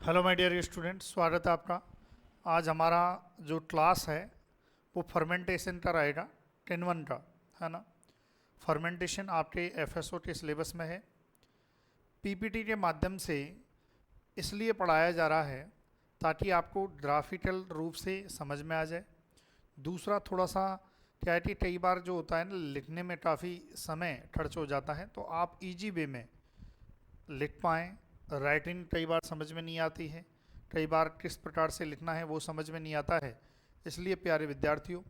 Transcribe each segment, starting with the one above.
Hello my dear student, स्वागत है आपका। आज हमारा जो क्लास है वो फर्मेंटेशन का रहेगा, टिन वन का, है ना। फर्मेंटेशन आपके एफएसओ के सिलेबस में है। पीपीटी के माध्यम से इसलिए पढ़ाया जा रहा है ताकि आपको ग्राफिकल रूप से समझ में आ जाए। दूसरा, थोड़ा सा क्या है कि कई बार जो होता है ना, लिखने में काफ़ी समय खर्च हो जाता है, तो आप इजी वे में लिख पाएँ। राइटिंग कई बार समझ में नहीं आती है, कई बार किस प्रकार से लिखना है वो समझ में नहीं आता है। इसलिए प्यारे विद्यार्थियों,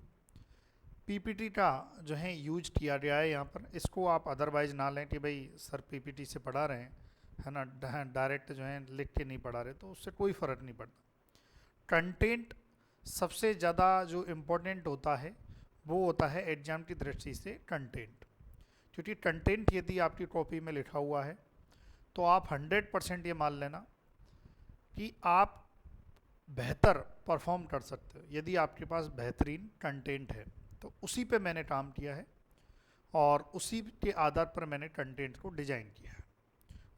पीपीटी का जो है यूज किया गया है यहाँ पर। इसको आप अदरवाइज ना लें कि भाई सर पीपीटी से पढ़ा रहे हैं, है ना, डायरेक्ट जो है लिख के नहीं पढ़ा रहे, तो उससे कोई फ़र्क नहीं पड़ता। कंटेंट सबसे ज़्यादा जो इम्पोर्टेंट होता है वो होता है एग्जाम की दृष्टि से कंटेंट। क्योंकि कंटेंट यदि आपकी कॉपी में लिखा हुआ है तो आप 100% ये मान लेना कि आप बेहतर परफॉर्म कर सकते हो यदि आपके पास बेहतरीन कंटेंट है। तो उसी पे मैंने काम किया है और उसी के आधार पर मैंने कंटेंट को डिज़ाइन किया है।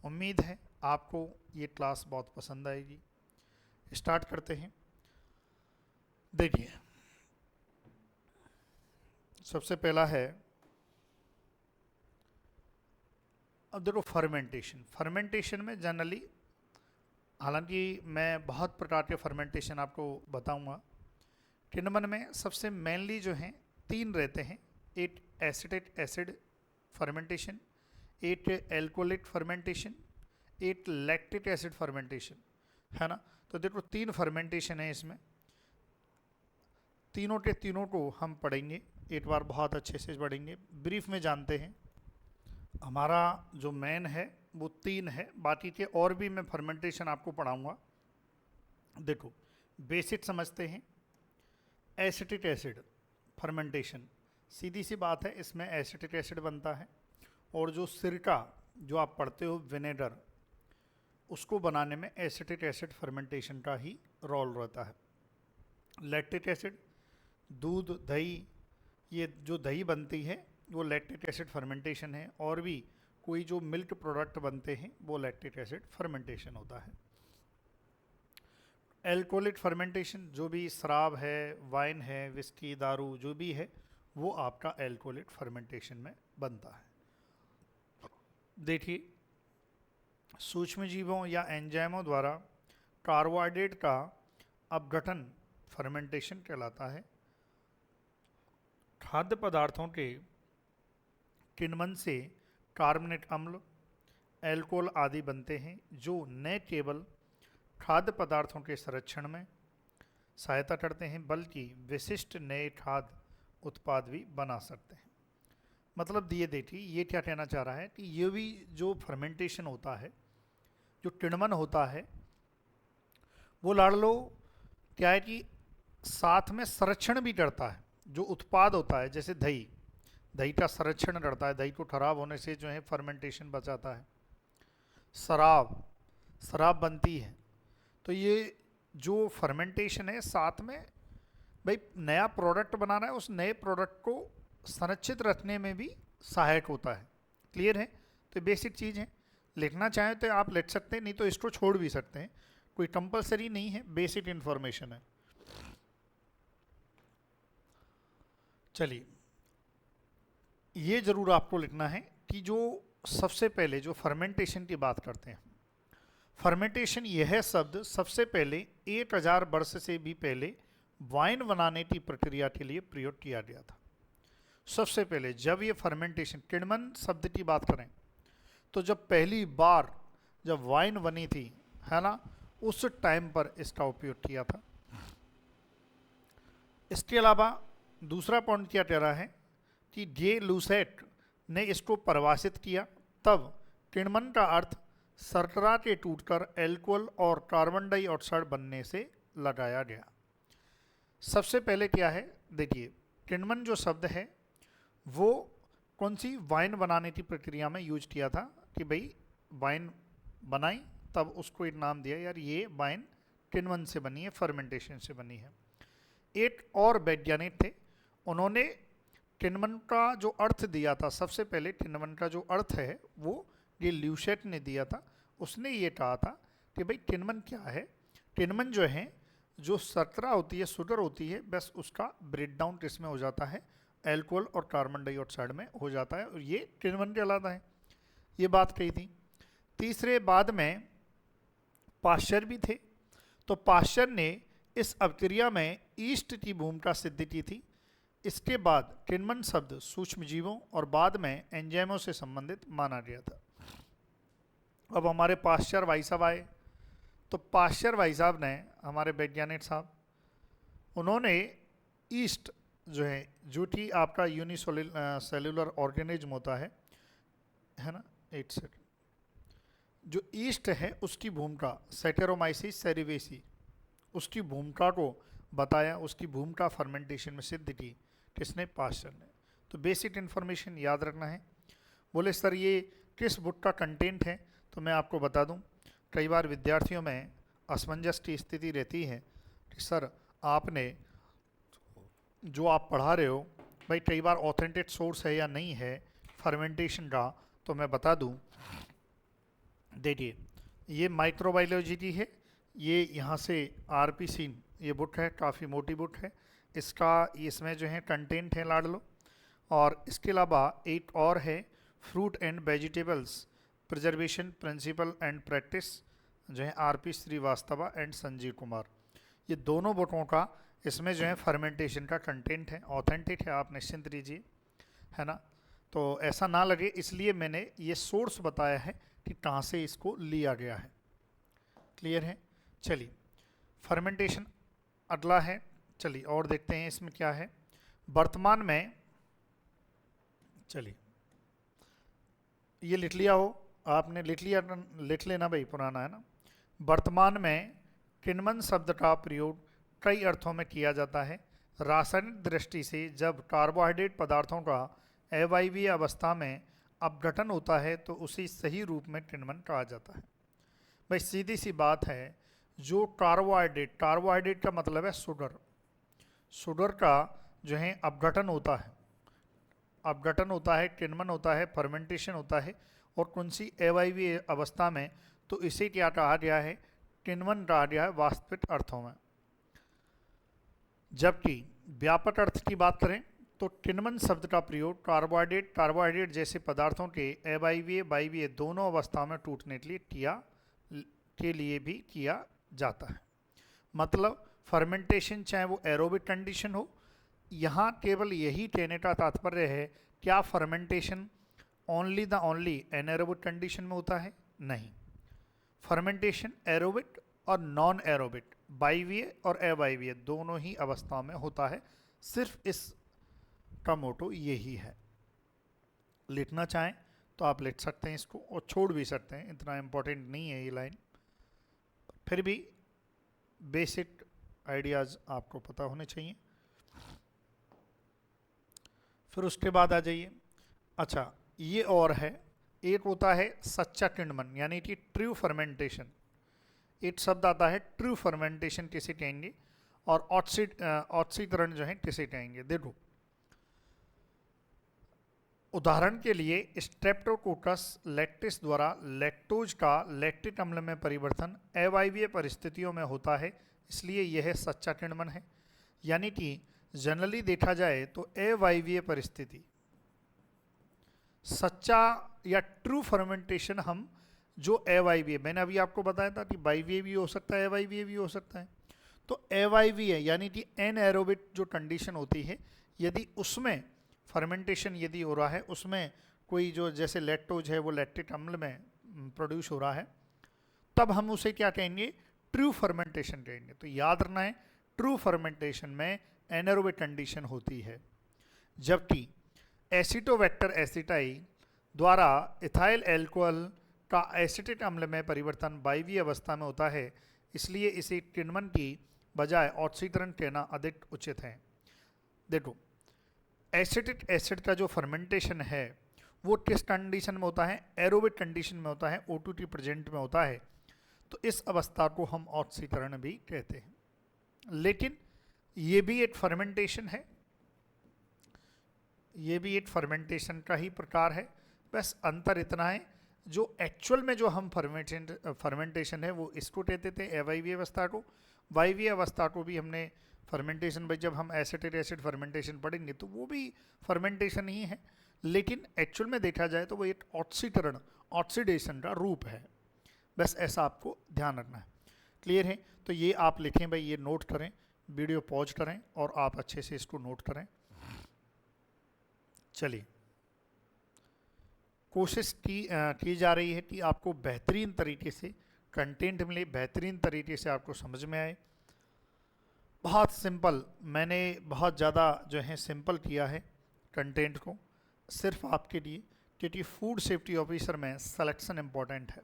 उम्मीद है आपको ये क्लास बहुत पसंद आएगी। स्टार्ट करते हैं। देखिए, सबसे पहला है, अब देखो फर्मेंटेशन में जनरली, हालांकि मैं बहुत प्रकार के फर्मेंटेशन आपको बताऊंगा। किण्वन में सबसे मेनली जो हैं तीन रहते हैं। एक एसिटिक एसिड फर्मेंटेशन, एक एल्कोलिक फर्मेंटेशन, एक लैक्टिक एसिड फर्मेंटेशन, है ना। तो देखो तीन फर्मेंटेशन है इसमें। तीनों के तीनों को हम पढ़ेंगे, एक बार बहुत अच्छे से पढ़ेंगे। ब्रीफ में जानते हैं, हमारा जो मेन है वो तीन है, बाकी के और भी मैं फर्मेंटेशन आपको पढ़ाऊंगा। देखो, बेसिक समझते हैं। एसिटिक एसिड फर्मेंटेशन, सीधी सी बात है, इसमें एसिटिक एसिड बनता है और जो सिरका जो आप पढ़ते हो विनेगर, उसको बनाने में एसिटिक एसिड फर्मेंटेशन का ही रोल रहता है। लैक्टिक एसिड, दूध दही, ये जो दही बनती है वो लैक्टिक एसिड फर्मेंटेशन है, और भी कोई जो मिल्क प्रोडक्ट बनते हैं वो लैक्टिक एसिड फर्मेंटेशन होता है। एल्कोहलिक फर्मेंटेशन, जो भी शराब है, वाइन है, विस्की, दारू जो भी है, वो आपका एल्कोहलिक फर्मेंटेशन में बनता है। देखिए, सूक्ष्म जीवों या एंजाइमों द्वारा कार्बोहाइड्रेट का अपघटन फर्मेंटेशन कहलाता है। खाद्य पदार्थों के किण्वन से कार्बोनेट अम्ल, एल्कोहल आदि बनते हैं, जो न केवल खाद्य पदार्थों के संरक्षण में सहायता करते हैं बल्कि विशिष्ट नए खाद्य उत्पाद भी बना सकते हैं। मतलब दिए देखिए, ये क्या कहना चाह रहा है कि ये भी जो फर्मेंटेशन होता है, जो किण्वन होता है, वो लाड़ लो क्या है कि साथ में संरक्षण भी करता है। जो उत्पाद होता है, जैसे दही, दही का संरक्षण करता है, दही को खराब होने से जो है फर्मेंटेशन बचाता है। शराब, शराब बनती है, तो ये जो फर्मेंटेशन है साथ में भाई नया प्रोडक्ट बनाना है, उस नए प्रोडक्ट को संरक्षित रखने में भी सहायक होता है। क्लियर है? तो बेसिक चीज़ है, लिखना चाहें तो आप लिख सकते हैं, नहीं तो इसको छोड़ भी सकते हैं, कोई कंपलसरी नहीं है, बेसिक इन्फॉर्मेशन है। चलिए, ये ज़रूर आपको लिखना है कि जो सबसे पहले जो फर्मेंटेशन की बात करते हैं, फर्मेंटेशन यह शब्द सबसे पहले 1000 वर्ष से भी पहले वाइन बनाने की प्रक्रिया के लिए प्रयोग किया गया था। सबसे पहले जब ये फर्मेंटेशन, किण्वन शब्द की बात करें तो जब पहली बार जब वाइन बनी थी, है ना, उस टाइम पर इसका उपयोग किया था। इसके अलावा दूसरा पॉइंट क्या कह रहा है कि जे लूसेट ने इसको परिभाषित किया, तब किण्वन का अर्थ शर्करा के टूटकर एल्कोहल और कार्बन डाइऑक्साइड बनने से लगाया गया। सबसे पहले क्या है, देखिए, किण्वन जो शब्द है वो कौन सी वाइन बनाने की प्रक्रिया में यूज किया था कि भाई वाइन बनाई, तब उसको एक नाम दिया, यार ये वाइन किण्वन से बनी है, फर्मेंटेशन से बनी है। एक और वैज्ञानिक थे, उन्होंने किण्वन का जो अर्थ दिया था, सबसे पहले किण्वन का जो अर्थ है वो ये ल्यूसेट ने दिया था। उसने ये कहा था कि भाई टिनमन क्या है। टिनमन जो है, जो शर्करा होती है, शुगर होती है, बस उसका ब्रेकडाउन किसमें हो जाता है, एल्कोहल और कार्बन डाइऑक्साइड में हो जाता है, और ये टिनमन कहलाता है। ये बात कही थी। तीसरे बाद में पाश्चर भी थे, तो पाश्चर ने इस अवक्रिया में ईस्ट की भूमिका सिद्ध की थी। इसके बाद टिनमन शब्द सूक्ष्म जीवों और बाद में एंजाइमों से संबंधित माना गया था। अब हमारे पाश्चर भाई साहब आए, तो पाश्चर भाई साहब ने, हमारे वैज्ञानिक साहब, उन्होंने ईस्ट जो है, जो कि आपका यूनिसेल्युलर ऑर्गेनिज्म होता है ना, 8 सेकेंड, जो ईस्ट है उसकी भूमिका सेटेरोमाइसिस सेरिवेसी, उसकी भूमिका को बताया, उसकी भूमिका फर्मेंटेशन में सिद्ध की, किसने, पाश्चर ने। तो बेसिक इन्फॉर्मेशन याद रखना है। बोले सर ये किस बुक का कंटेंट है, तो मैं आपको बता दूं, कई बार विद्यार्थियों में असमंजस की स्थिति रहती है कि सर आपने जो आप पढ़ा रहे हो भाई कई बार ऑथेंटिक सोर्स है या नहीं है फर्मेंटेशन का। तो मैं बता दूं, देखिए ये माइक्रोबायोलॉजी की है, ये यहाँ से RP Sin ये बुक है, काफ़ी मोटी बुक है, इसका इसमें जो है कंटेंट है लाड लो। और इसके अलावा एक और है, fruit and vegetables preservation principle and practice, जो है RP श्रीवास्तवा एंड संजीव कुमार। ये दोनों बुकों का इसमें जो है फर्मेंटेशन का कंटेंट है, ऑथेंटिक है, आप निश्चिंत लीजिए, है ना। तो ऐसा ना लगे इसलिए मैंने ये सोर्स बताया है कि कहाँ से इसको लिया गया है। क्लियर है। चलिए फर्मेंटेशन अगला है, चलिए और देखते हैं इसमें क्या है। वर्तमान में, चलिए ये लिख लिया हो आपने, लिख लेना भाई, पुराना है ना। वर्तमान में टिनमन शब्द का प्रयोग कई अर्थों में किया जाता है। रासायनिक दृष्टि से जब कार्बोहाइड्रेट पदार्थों का अवायवीय अवस्था में अपघटन होता है तो उसी सही रूप में टिनमन कहा जाता है। भाई सीधी सी बात है, जो कार्बोहाइड्रेट का मतलब है शुगर का जो है अपघटन होता है, टिनमन होता है, फर्मेंटेशन होता है, और कौन सी अवायवीय अवस्था में, तो इसे क्या कहा गया है, टिनमन कहा गया है वास्तविक अर्थों में। जबकि व्यापक अर्थ की बात करें तो टिनमन शब्द का प्रयोग कार्बोहाइड्रेट जैसे पदार्थों के अवायवीय वायवीय दोनों अवस्थाओं में टूटने के लिए भी किया जाता है। मतलब फर्मेंटेशन चाहे वो एरोबिक कंडीशन हो, यहाँ केवल यही कहने का तात्पर्य है, क्या फर्मेंटेशन ओनली एनारोबिक कंडीशन में होता है, नहीं। फर्मेंटेशन एरोबिक और नॉन एरोबिक, वायवीय और अवायवीय दोनों ही अवस्थाओं में होता है। सिर्फ इस का मोटो यही है। लिखना चाहें तो आप लिख सकते हैं इसको और छोड़ भी सकते हैं, इतना इम्पोर्टेंट नहीं है ये लाइन, फिर भी बेसिक आइडियाज़ आपको पता होने चाहिए। फिर उसके बाद आ जाइए, अच्छा ये और है, एक होता है सच्चा टिनमन यानी कि ट्रू फर्मेंटेशन। एक शब्द आता है ट्रू फर्मेंटेशन किसे कहेंगे, और ऑक्सीकरण जो है किसे कहेंगे। देखो उदाहरण के लिए स्ट्रेप्टोकोकस लैक्टिस द्वारा लैक्टोज का लैक्टिक अम्ल में परिवर्तन अवायवीय परिस्थितियों में होता है, इसलिए यह सच्चा टिनमन है। यानी कि जनरली देखा जाए तो अवायवीय परिस्थिति, सच्चा या ट्रू फर्मेंटेशन हम जो अवायवीय, मैंने अभी आपको बताया था कि वायवीय भी हो सकता है अवायवीय भी हो सकता है, तो अवायवीय यानी कि एनएरोबिक जो कंडीशन होती है, यदि उसमें फर्मेंटेशन यदि हो रहा है, उसमें कोई जो जैसे लैक्टोज है वो लैक्टिक अम्ल में प्रोड्यूस हो रहा है, तब हम उसे क्या कहेंगे, ट्रू फर्मेंटेशन कहेंगे। तो याद रखना है ट्रू फर्मेंटेशन में एनारोबिक कंडीशन होती है, जबकि एसिटोबैक्टर एसिटाइल द्वारा इथाइल अल्कोहल का एसिटिक अम्ल में परिवर्तन वायवीय अवस्था में होता है, इसलिए इसे टिनमन की बजाय ऑक्सीकरण कहना अधिक उचित है। देखो एसिटिक एसिड का जो फर्मेंटेशन है वो किस कंडीशन में होता है, एरोबिक कंडीशन में होता है, O2 प्रेजेंट में होता है, तो इस अवस्था को हम ऑक्सीकरण भी कहते हैं। लेकिन ये भी एक फर्मेंटेशन है, ये भी एक फर्मेंटेशन का ही प्रकार है, बस अंतर इतना है जो एक्चुअल में जो हम फर्मेंटेशन है वो इसको कहते थे अवायवीय अवस्था को। वायवीय अवस्था को भी हमने फर्मेंटेशन, भाई जब हम एसिटिक एसिड फर्मेंटेशन पढ़ेंगे तो वो भी फर्मेंटेशन ही है, लेकिन एक्चुअल में देखा जाए तो वो एक ऑक्सीकरण, ऑक्सीडेशन का रूप है। बस ऐसा आपको ध्यान रखना है। क्लियर है? तो ये आप लिखें भाई, ये नोट करें, वीडियो पॉज करें और आप अच्छे से इसको नोट करें। चलिए, कोशिश की जा रही है कि आपको बेहतरीन तरीके से कंटेंट मिले, बेहतरीन तरीके से आपको समझ में आए। बहुत सिंपल, मैंने बहुत ज़्यादा जो है सिंपल किया है कंटेंट को, सिर्फ आपके लिए, क्योंकि फूड सेफ्टी ऑफिसर में सिलेक्शन इम्पोर्टेंट है।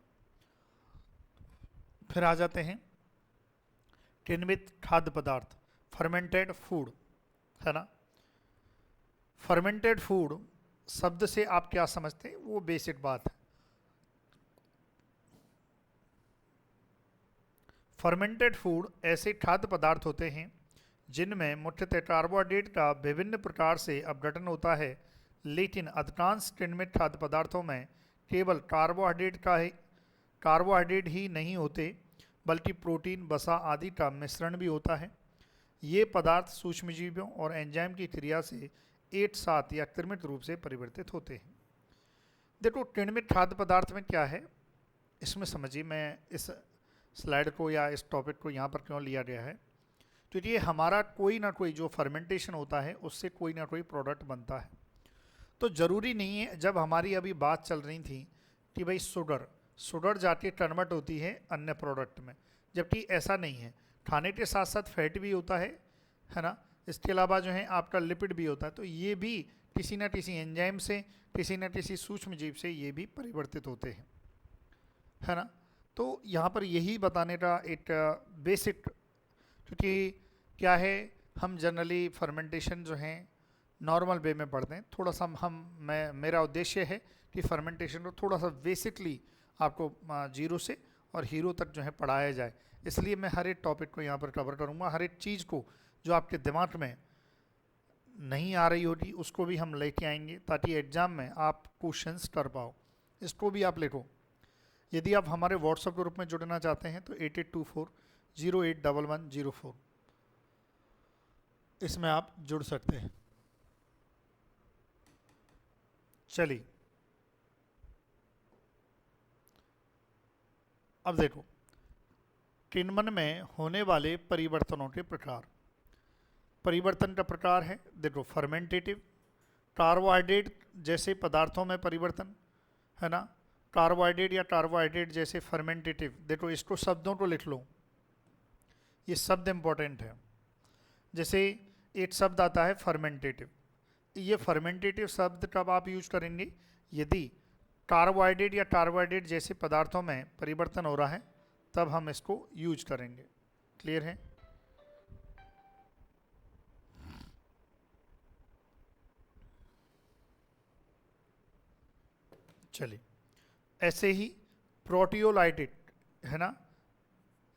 फिर आ जाते हैं किण्वित खाद्य पदार्थ, फर्मेंटेड फूड, है ना। फर्मेंटेड फूड शब्द से आप क्या समझते हैं, वो बेसिक बात है। फर्मेंटेड फूड ऐसे खाद्य पदार्थ होते हैं जिनमें मुख्यतः कार्बोहाइड्रेट का विभिन्न प्रकार से अपघटन होता है, लेकिन अधिकांश किण्वित खाद्य पदार्थों में केवल कार्बोहाइड्रेट ही नहीं होते, बल्कि प्रोटीन, वसा आदि का मिश्रण भी होता है। ये पदार्थ सूक्ष्मजीवियों और एंजाइम की क्रिया से एक साथ या क्रमिक रूप से परिवर्तित होते हैं। देखो, किण्वित खाद्य पदार्थ में क्या है, इसमें समझिए, मैं इस स्लाइड को या इस टॉपिक को यहाँ पर क्यों लिया गया है, तो ये हमारा कोई ना कोई जो फर्मेंटेशन होता है उससे कोई ना कोई प्रोडक्ट बनता है। तो ज़रूरी नहीं है, जब हमारी अभी बात चल रही थी कि भाई शुगर जाके कन्वर्ट होती है अन्य प्रोडक्ट में, जबकि ऐसा नहीं है। खाने के साथ साथ फैट भी होता है ना। इसके अलावा जो है आपका लिपिड भी होता है, तो ये भी किसी न किसी एंजाइम से, किसी न किसी सूक्ष्म जीव से ये भी परिवर्तित होते हैं, है ना। तो यहाँ पर यही बताने का एक बेसिक, क्योंकि क्या है, हम जनरली फर्मेंटेशन जो है नॉर्मल वे में पढ़ते हैं, थोड़ा सा मेरा उद्देश्य है कि फर्मेंटेशन को थोड़ा सा बेसिकली आपको जीरो से और हीरो तक जो है पढ़ाया जाए। इसलिए मैं हर एक टॉपिक को यहाँ पर कवर करूँगा, हर एक चीज़ को जो आपके दिमाग में नहीं आ रही होगी उसको भी हम लेके आएंगे, ताकि एग्ज़ाम में आप क्वेश्चंस कर पाओ। इसको भी आप लिखो। यदि आप हमारे व्हाट्सएप ग्रुप में जुड़ना चाहते हैं तो 8824081104 इसमें आप जुड़ सकते हैं। चलिए, अब देखो, किण्वन में होने वाले परिवर्तनों के प्रकार। परिवर्तन का प्रकार है, देखो, फर्मेंटेटिव, कार्बोहाइड्रेट जैसे पदार्थों में परिवर्तन, है ना। कार्बोहाइड्रेट या कार्बोहाइड्रेट जैसे फर्मेंटेटिव, देखो इसको शब्दों को लिख लो, ये शब्द इंपॉर्टेंट है। जैसे एक शब्द आता है फर्मेंटेटिव, ये फर्मेंटेटिव शब्द कब आप यूज करेंगे, यदि कार्बोहाइड्रेट या कार्बोहाइड्रेट जैसे पदार्थों में परिवर्तन हो रहा है, तब हम इसको यूज करेंगे। क्लियर है? चलिए, ऐसे ही प्रोटियोलाइटिक, है ना,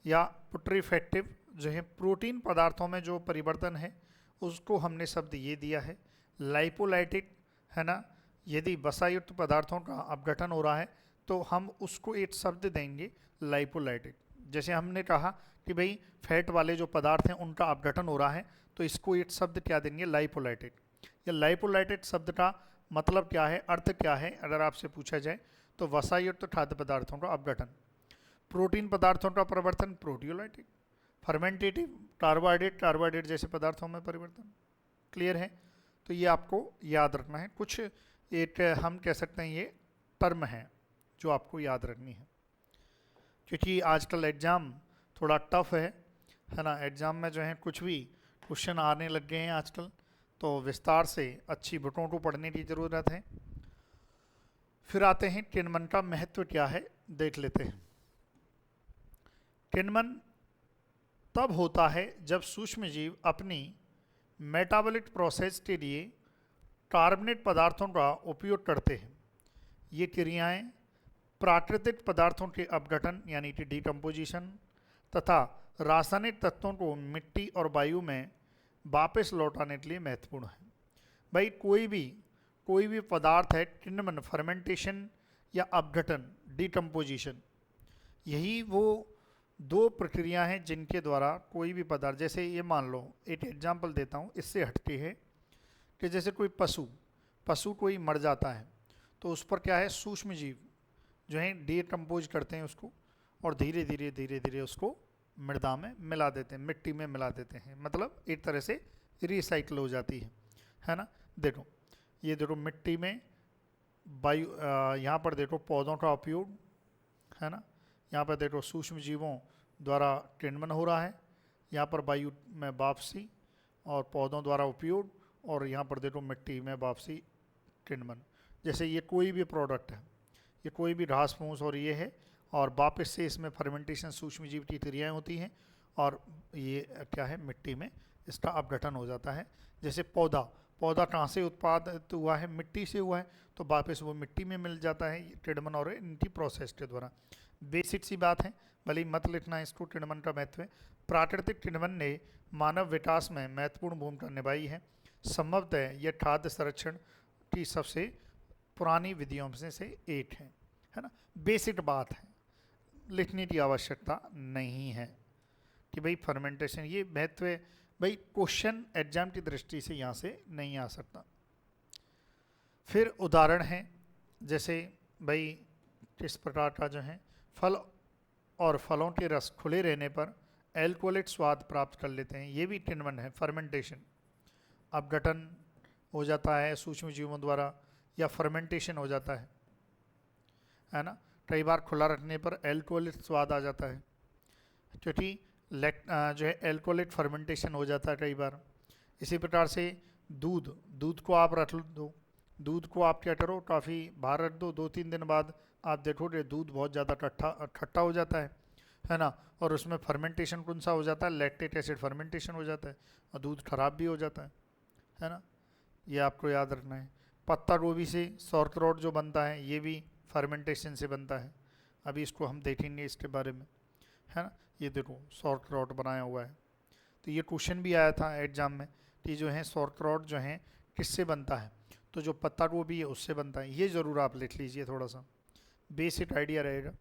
या पुट्रीफेक्टिव जो है प्रोटीन पदार्थों में जो परिवर्तन है उसको हमने शब्द ये दिया है लाइपोलाइटिक, है ना। यदि वसायुक्त पदार्थों का अपघटन हो रहा है तो हम उसको एक शब्द देंगे लाइपोलाइटिक। जैसे हमने कहा कि भाई फैट वाले जो पदार्थ हैं उनका अपघटन हो रहा है, तो इसको एक शब्द क्या देंगे, लाइपोलाइटिक। या लाइपोलाइटिक शब्द का मतलब क्या है, अर्थ क्या है, अगर आपसे पूछा जाए तो वसायुक्त खाद्य पदार्थों का अपघटन। प्रोटीन पदार्थों का परिवर्तन प्रोटियोलाइटिक। फर्मेंटेटिव, कार्बोहाइड्रेट जैसे पदार्थों में परिवर्तन। क्लियर है? तो ये आपको याद रखना है। कुछ एक हम कह सकते हैं ये टर्म है जो आपको याद रखनी है, क्योंकि आजकल एग्ज़ाम थोड़ा टफ है ना। एग्ज़ाम में जो है कुछ भी क्वेश्चन आने लग गए हैं आजकल, तो विस्तार से अच्छी बुकों को पढ़ने की ज़रूरत है। फिर आते हैं किण्वन का महत्व क्या है, देख लेते हैं। किण्वन तब होता है जब सूक्ष्मजीव अपनी मेटाबॉलिक प्रोसेस के लिए कार्बनिक पदार्थों का उपयोग करते हैं। ये क्रियाएं प्राकृतिक पदार्थों के अपघटन यानी कि डिकम्पोजिशन तथा रासायनिक तत्वों को मिट्टी और वायु में वापस लौटाने के लिए महत्वपूर्ण है। भाई कोई भी पदार्थ है, किण्वन फर्मेंटेशन या अपघटन, डिकम्पोजिशन, यही वो दो प्रक्रिया हैं जिनके द्वारा कोई भी पदार्थ, जैसे ये मान लो एक एग्जाम्पल देता हूँ इससे हटके है कि जैसे कोई पशु पशु कोई मर जाता है तो उस पर क्या है, सूक्ष्म जीव जो है डिकम्पोज करते हैं उसको और धीरे धीरे उसको मृदा में मिला देते हैं, मिट्टी में मिला देते हैं, मतलब एक तरह से रिसाइकिल हो जाती है ना। देखो ये देखो मिट्टी में वायु, यहाँ पर देखो पौधों का उपयोग है ना, यहाँ पर देखो सूक्ष्म जीवों द्वारा किण्वन हो रहा है, यहाँ पर वायु में वापसी और पौधों द्वारा उपयोग, और यहाँ पर देखो मिट्टी में वापसी किण्वन। जैसे ये कोई भी प्रोडक्ट है, ये कोई भी घास फूस और ये है, और वापस से इसमें फर्मेंटेशन सूक्ष्म जीव की क्रियाएँ होती हैं और ये क्या है, मिट्टी में इसका अपघटन हो जाता है। जैसे पौधा कहाँ से उत्पादित हुआ है, मिट्टी से हुआ है, तो वापस वो मिट्टी में मिल जाता है किण्वन और इनकी प्रोसेस के द्वारा। बेसिक सी बात है, भले ही मत लिखना इसको, किण्वन का महत्व है। प्राकृतिक किण्वन ने मानव विकास में महत्वपूर्ण भूमिका निभाई है। संभवतः यह खाद्य संरक्षण की सबसे पुरानी विधियों में से एक है ना। बेसिक बात है, लिखने की आवश्यकता नहीं है कि भाई फर्मेंटेशन ये महत्व है, भाई क्वेश्चन एग्जाम की दृष्टि से यहाँ से नहीं आ सकता। फिर उदाहरण है, जैसे भाई किस प्रकार का जो है, फल और फलों के रस खुले रहने पर एल्कोहलिक स्वाद प्राप्त कर लेते हैं, ये भी किण्वन है, फर्मेंटेशन। अपघटन हो जाता है सूक्ष्म जीवों द्वारा या फर्मेंटेशन हो जाता है ना। कई बार खुला रखने पर एल्कोहलिक स्वाद आ जाता है, क्योंकि जो है एल्कोहलिक फर्मेंटेशन हो जाता है कई बार। इसी प्रकार से दूध को आप रख दो, दूध को आप क्या करो, काफ़ी बाहर रख दो, 2-3 दिन बाद आप देखोगे दूध बहुत ज़्यादा खट्टा हो जाता है ना, और उसमें फर्मेंटेशन कौन सा हो जाता है, लैक्टिक एसिड फर्मेंटेशन हो जाता है और दूध खराब भी हो जाता है ना। ये आपको याद रखना है। पत्ता गोभी से सौरक्राउट जो बनता है ये भी फर्मेंटेशन से बनता है, अभी इसको हम देखेंगे इसके बारे में, है ना। ये देखो सौरक्राउट बनाया हुआ है, तो ये क्वेश्चन भी आया था एग्जाम में कि जो है सौरक्राउट जो है किससे बनता है, तो जो पत्ता गोभी है उससे बनता है। ये ज़रूर आप लिख लीजिए, थोड़ा सा बेसिक आइडिया रहेगा।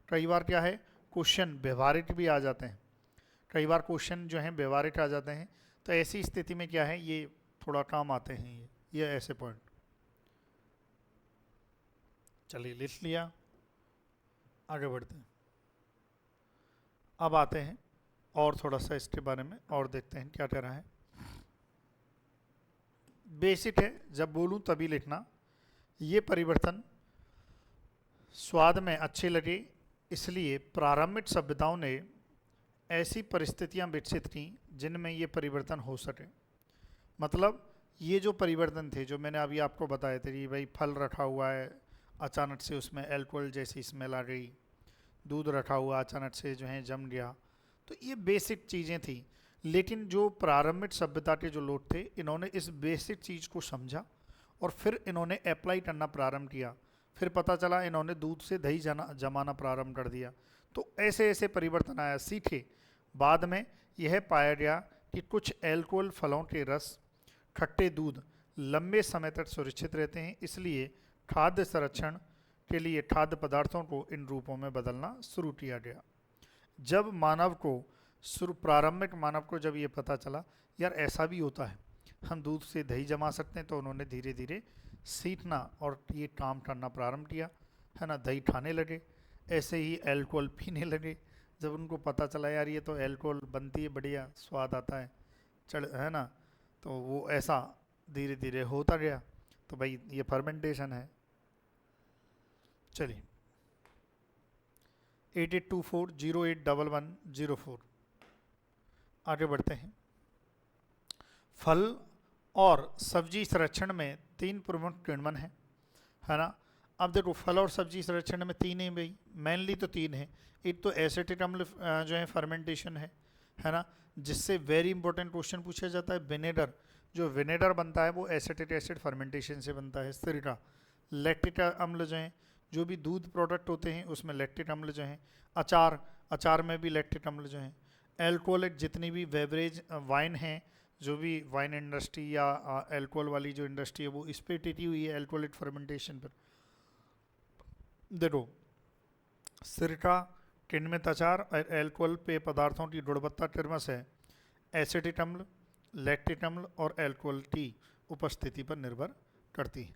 कई बार क्या है, क्वेश्चन व्यवहारिक भी आ जाते हैं, कई बार क्वेश्चन जो है व्यवहारिक आ जाते हैं, तो ऐसी स्थिति में क्या है, ये थोड़ा काम आते हैं ये ऐसे पॉइंट। चलिए लिख लिया, आगे बढ़ते हैं। अब आते हैं और थोड़ा सा इसके बारे में और देखते हैं क्या कह रहा है। बेसिक है, जब बोलूं तभी लिखना। ये परिवर्तन स्वाद में अच्छे लगे, इसलिए प्रारंभिक सभ्यताओं ने ऐसी परिस्थितियां विकसित की जिनमें ये परिवर्तन हो सके। मतलब ये जो परिवर्तन थे जो मैंने अभी आपको बताए थे कि भाई फल रखा हुआ है, अचानक से उसमें अल्कोहल जैसी स्मेल आ गई, दूध रखा हुआ अचानक से जो है जम गया, तो ये बेसिक चीज़ें थी। लेकिन जो प्रारंभिक सभ्यता के जो लोग थे, इन्होंने इस बेसिक चीज़ को समझा और फिर इन्होंने अप्लाई करना प्रारंभ किया। फिर पता चला इन्होंने दूध से दही जमाना प्रारंभ कर दिया, तो ऐसे ऐसे परिवर्तन आया, सीखे। बाद में यह पाया गया कि कुछ अल्कोहल फलों के रस, खट्टे दूध लंबे समय तक सुरक्षित रहते हैं, इसलिए खाद्य संरक्षण के लिए खाद्य पदार्थों को इन रूपों में बदलना शुरू किया गया। जब प्रारंभिक मानव को जब ये पता चला यार ऐसा भी होता है, हम दूध से दही जमा सकते हैं, तो उन्होंने धीरे धीरे सीखना और ये काम करना प्रारंभ किया, है ना। दही खाने लगे, ऐसे ही अल्कोहल पीने लगे। जब उनको पता चला यार ये तो अल्कोहल बनती है, बढ़िया स्वाद आता है, है ना, तो वो ऐसा धीरे धीरे होता गया। तो भाई ये फर्मेंटेशन है। चलिए 8824081104 आगे बढ़ते हैं। फल और सब्जी संरक्षण में 3 प्रमुख किण्वन है ना। अब देखो फल और सब्जी संरक्षण में 3 है भाई, मेनली तो 3 है। एक तो एसिटिक अम्ल जो है फर्मेंटेशन है ना, जिससे वेरी इंपॉर्टेंट क्वेश्चन पूछा जाता है। विनेगर, जो विनेगर बनता है वो एसिटिक एसिड फर्मेंटेशन से बनता है। सिरका, लैक्टिक अम्ल जो है, जो भी दूध प्रोडक्ट होते हैं उसमें लैक्टिक अम्ल जो है। अचार में भी लैक्टिक अम्ल जो है। एल्कोहलिक जितनी भी बेवरेज वाइन है, जो भी वाइन इंडस्ट्री या अल्कोहल वाली जो इंडस्ट्री है वो इस पर टिकी हुई है अल्कोहलिक फर्मेंटेशन पर। देखो, सिरका, किण्वित अचार और एल्कोहल पेय पदार्थों की गुणवत्ता क्रमश है एसिटिक अम्ल, लैक्टिक अम्ल और एल्कोहल की उपस्थिति पर निर्भर करती है।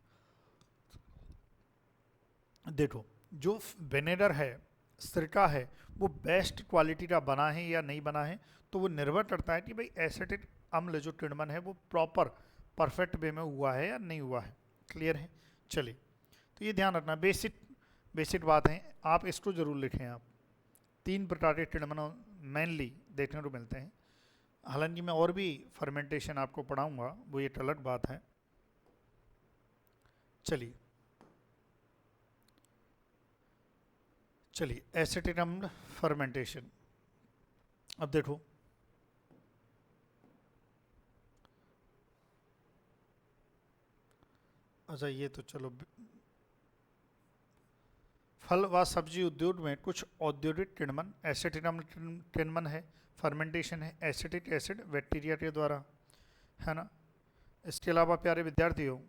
देखो, जो विनेगर है, सिरका है, वो बेस्ट क्वालिटी का बना है या नहीं बना है, तो वो निर्भर करता है कि भाई एसिटिक अम्ल जो किण्वन है वो प्रॉपर परफेक्ट वे में हुआ है या नहीं हुआ है। क्लियर है? चलिए, तो ये ध्यान रखना, बेसिक बात है, आप इसको जरूर लिखें। आप 3 प्रकार के किण्वन मेनली देखने को मिलते हैं। हालांकि मैं और भी फर्मेंटेशन आपको पढ़ाऊंगा, वो एक अलग बात है। चलिए, एसिटिक अम्ल फर्मेंटेशन। अब देखो, अच्छा ये तो चलो, फल व सब्जी उद्योग में कुछ औद्योगिक किण्वन एसिटिक अम्ल किण्वन है, फर्मेंटेशन है एसिटिक एसिड बैक्टीरिया के द्वारा, है ना। इसके अलावा प्यारे विद्यार्थियों,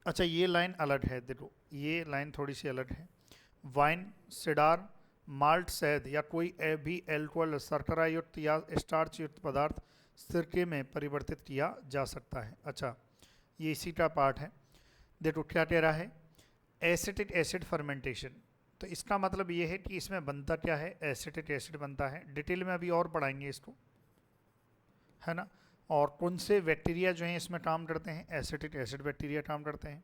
अच्छा ये लाइन अलग है, देखो ये लाइन थोड़ी सी अलग है। वाइन, सिडार, माल्ट, शहद या कोई भी एल्कोहल शर्करा युक्त या स्टार्च युक्त पदार्थ सिरके में परिवर्तित किया जा सकता है। अच्छा, ये इसी का पार्ट है। देखो क्या कह रहा है, एसिटिक एसिड फर्मेंटेशन, तो इसका मतलब ये है कि इसमें बनता क्या है, एसिटिक एसिड बनता है। डिटेल में अभी और पढ़ाएंगे इसको, है ना। और कौन से बैक्टीरिया जो हैं इसमें काम करते हैं, एसिटिक एसिड बैक्टीरिया काम करते हैं।